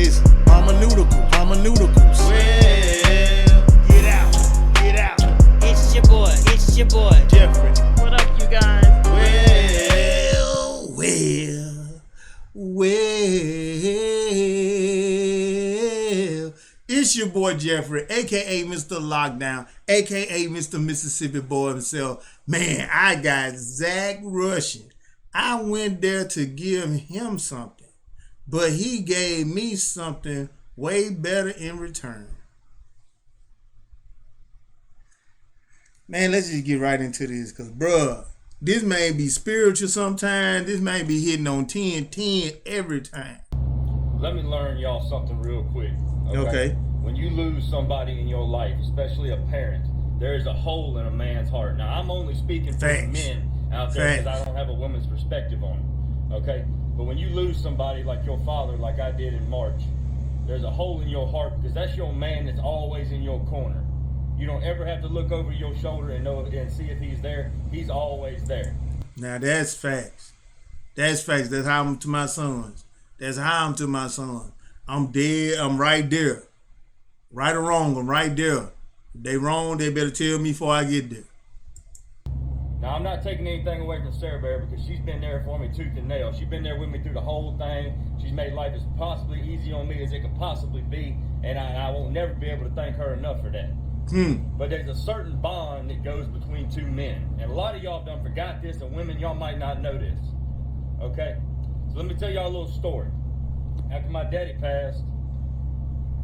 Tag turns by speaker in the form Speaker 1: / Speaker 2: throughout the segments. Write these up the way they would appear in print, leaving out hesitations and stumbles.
Speaker 1: Listen, hermeneuticals.
Speaker 2: Well, get out.
Speaker 3: It's your boy,
Speaker 1: Jeffrey.
Speaker 3: What up, you guys?
Speaker 1: Well, it's your boy Jeffrey, aka Mr. Lockdown, aka Mr. Mississippi Boy himself. Man, I got Zach rushing. I went there to give him something, but he gave me something way better in return. Man, let's just get right into this, because, bruh, this may be spiritual sometimes. This may be hitting on 10 every time.
Speaker 2: Let me learn y'all something real quick.
Speaker 1: Okay.
Speaker 2: When you lose somebody in your life, especially a parent, there is a hole in a man's heart. Now, I'm only speaking for the men out there because I don't have a woman's perspective on it. Okay? But when you lose somebody like your father, like I did in March, there's a hole in your heart because that's your man that's always in your corner. You don't ever have to look over your shoulder and see if he's there. He's always there.
Speaker 1: Now, that's facts. That's facts. That's how I'm to my sons. That's how I'm to my sons. I'm dead. I'm right there. Right or wrong, I'm right there. If they wrong, they better tell me before I get there.
Speaker 2: Now, I'm not taking anything away from Sarah Bear because she's been there for me tooth and nail. She's been there with me through the whole thing. She's made life as possibly easy on me as it could possibly be, and I won't never be able to thank her enough for that. But there's a certain bond that goes between two men, and a lot of y'all done forgot this, and women, y'all might not know this. Okay? So let me tell y'all a little story. After my daddy passed,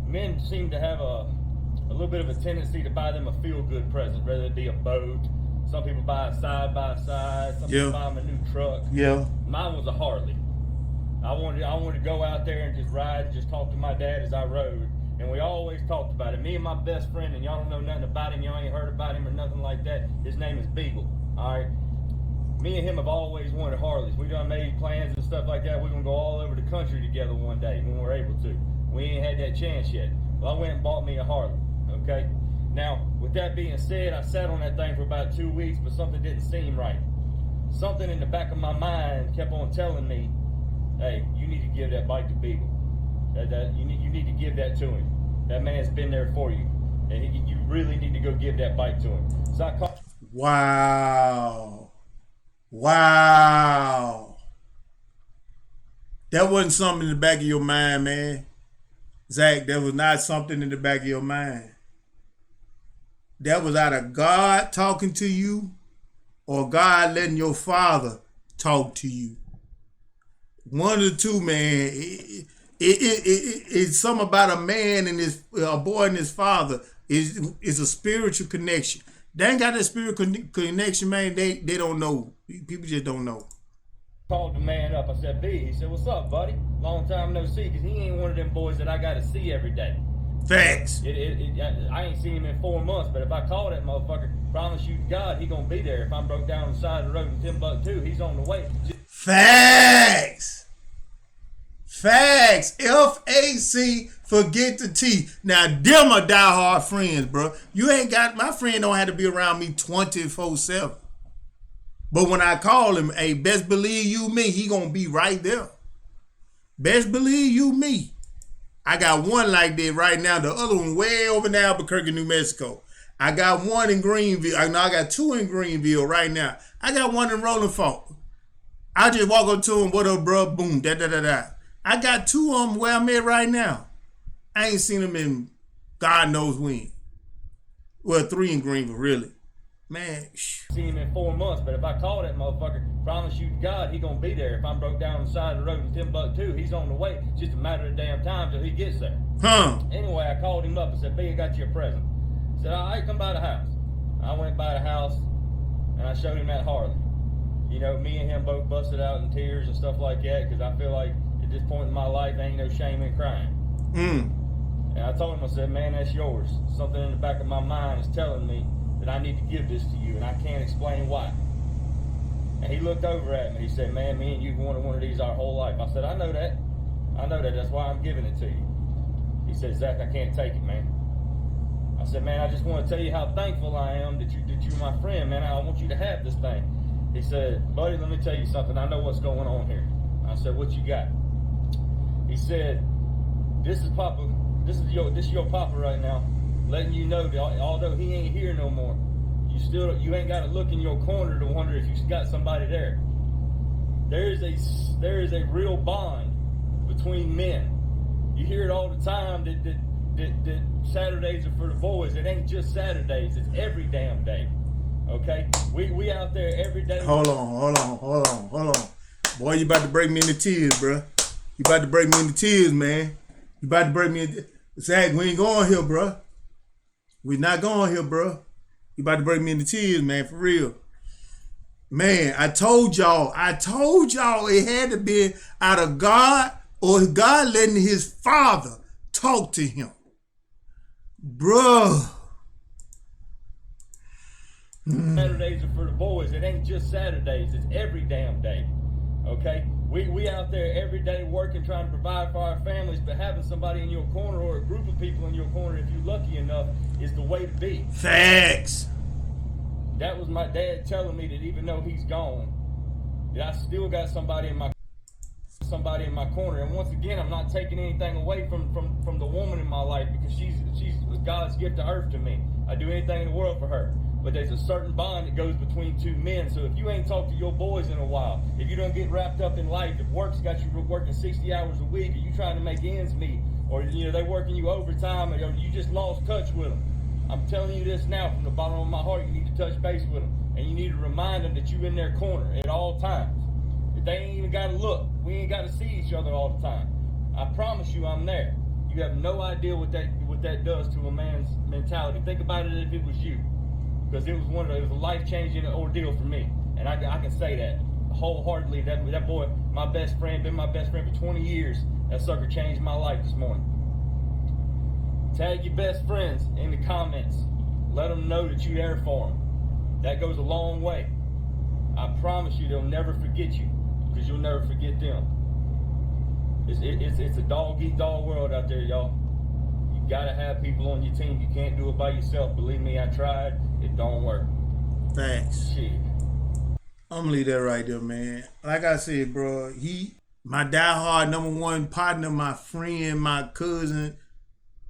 Speaker 2: men seem to have a little bit of a tendency to buy them a feel-good present, whether it be a boat. Some people buy a side-by-side. Some people buy them a new truck.
Speaker 1: Yeah.
Speaker 2: Mine was a Harley. I wanted to go out there and just ride and just talk to my dad as I rode. And we always talked about it. Me and my best friend, and y'all don't know nothing about him. Y'all ain't heard about him or nothing like that. His name is Beagle. All right. Me and him have always wanted Harleys. We done made plans and stuff like that. We're going to go all over the country together one day when we're able to. We ain't had that chance yet. Well, I went and bought me a Harley. Okay. Now, with that being said, I sat on that thing for about 2 weeks, but something didn't seem right. Something in the back of my mind kept on telling me, hey, you need to give that bike to Beagle. You need to give that to him. That man's been there for you, and you really need to go give that bike to him. So I called.
Speaker 1: Wow. That wasn't something in the back of your mind, man. Zach, that was not something in the back of your mind. That was either God talking to you or God letting your father talk to you. One of the two, man. It's something about a man and a boy and his father is a spiritual connection. They ain't got that spiritual connection, man. They don't know. People just don't know.
Speaker 2: Called the man up. I said, B. He said, what's up, buddy? Long time no see, because he ain't one of them boys that I got to see every day.
Speaker 1: Facts.
Speaker 2: I ain't seen him in 4 months, but if I call that motherfucker, promise you to God, he gonna be there. If I'm broke down on the side of the road in Timbuktu, he's on the way.
Speaker 1: Facts. FAC, forget the T. Now, them are diehard friends, bro. My friend don't have to be around me 24/7. But when I call him, hey, best believe you me, he gonna be right there. Best believe you me. I got one like that right now. The other one way over in Albuquerque, New Mexico. I got one in Greenville. I got two in Greenville right now. I got one in Rolling Fork. I just walk up to him, what up, bro? Boom, da. I got two of them where I'm at right now. I ain't seen them in God knows when. Well, 3 in Greenville, really. Man,
Speaker 2: seen him in 4 months, but if I call that motherfucker, promise you to God, he gonna be there. If I'm broke down on the side of the road in Timbuktu, he's on the way. It's just a matter of damn time till he gets there. Anyway, I called him up and said, B, I got you a present. He said, all right, come by the house. I went by the house and I showed him that Harley. You know, me and him both busted out in tears and stuff like that because I feel like at this point in my life, ain't no shame in crying. And I told him, I said, man, that's yours. Something in the back of my mind is telling me that I need to give this to you, and I can't explain why. And he looked over at me. He said, man, me and you wanted one of these our whole life. I said, I know that. That's why I'm giving it to you. He said, Zach, I can't take it, man. I said, man, I just want to tell you how thankful I am that you're my friend, man. I want you to have this thing. He said, buddy, let me tell you something. I know what's going on here. I said, what you got? He said, This is Papa. This is your Papa right now, letting you know that although he ain't here no more, you ain't got to look in your corner to wonder if you got somebody there. There is a real bond between men. You hear it all the time that Saturdays are for the boys. It ain't just Saturdays. It's every damn day. Okay, we out there every day.
Speaker 1: Hold on. Boy, you about to break me into tears, bro. You about to break me into tears, man. You about to break me into... Zach, we ain't going here, bro. We not going here, bro. You about to break me into tears, man, for real. Man, I told y'all it had to be out of God or God letting his father talk to him. Bruh.
Speaker 2: Saturdays are for the boys. It ain't just Saturdays. It's every damn day. Okay? We out there every day working, trying to provide for our families, but having somebody in your corner or a group of people in your corner, if you're lucky enough, is the way to be.
Speaker 1: Facts.
Speaker 2: That was my dad telling me that even though he's gone, that I still got somebody in my corner. And once again, I'm not taking anything away from the woman in my life, because she's God's gift to earth to me. I do anything in the world for her. But there's a certain bond that goes between two men. So if you ain't talked to your boys in a while, if you don't get wrapped up in life, if work's got you working 60 hours a week, or you trying to make ends meet, or they working you overtime, or you just lost touch with them, I'm telling you this now from the bottom of my heart, you need to touch base with them. And you need to remind them that you in their corner at all times. That they ain't even got to look. We ain't got to see each other all the time. I promise you I'm there. You have no idea what that does to a man's mentality. Think about it if it was you. Because it was a life-changing ordeal for me. And I can say that wholeheartedly. That boy, my best friend, been my best friend for 20 years. That sucker changed my life this morning. Tag your best friends in the comments. Let them know that you're there for them. That goes a long way. I promise you they'll never forget you, because you'll never forget them. It's a dog-eat-dog world out there, y'all. You gotta have people on your team. You can't do it by yourself. Believe me, I tried. It don't work.
Speaker 1: Thanks.
Speaker 2: Shit.
Speaker 1: I'm gonna leave that right there, man. Like I said, bro, my diehard number one partner, my friend, my cousin,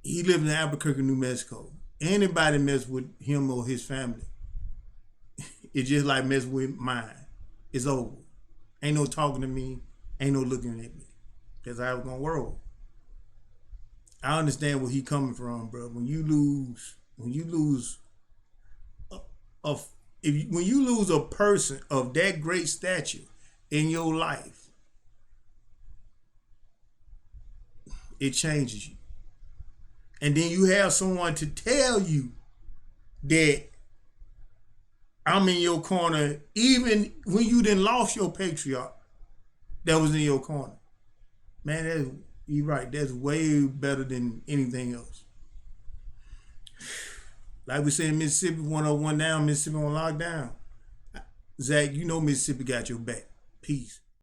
Speaker 1: he lives in Albuquerque, New Mexico. Anybody mess with him or his family, it's just like messing with mine. It's over. Ain't no talking to me. Ain't no looking at me. That's how it's gonna work. I understand where he coming from, bro. When you lose a person of that great stature in your life, it changes you. And then you have someone to tell you that I'm in your corner, even when you done lost your patriarch that was in your corner. Man, you're right. That's way better than anything else. Like we say in Mississippi, 101 down, Mississippi on lockdown. Zach, you know Mississippi got your back. Peace.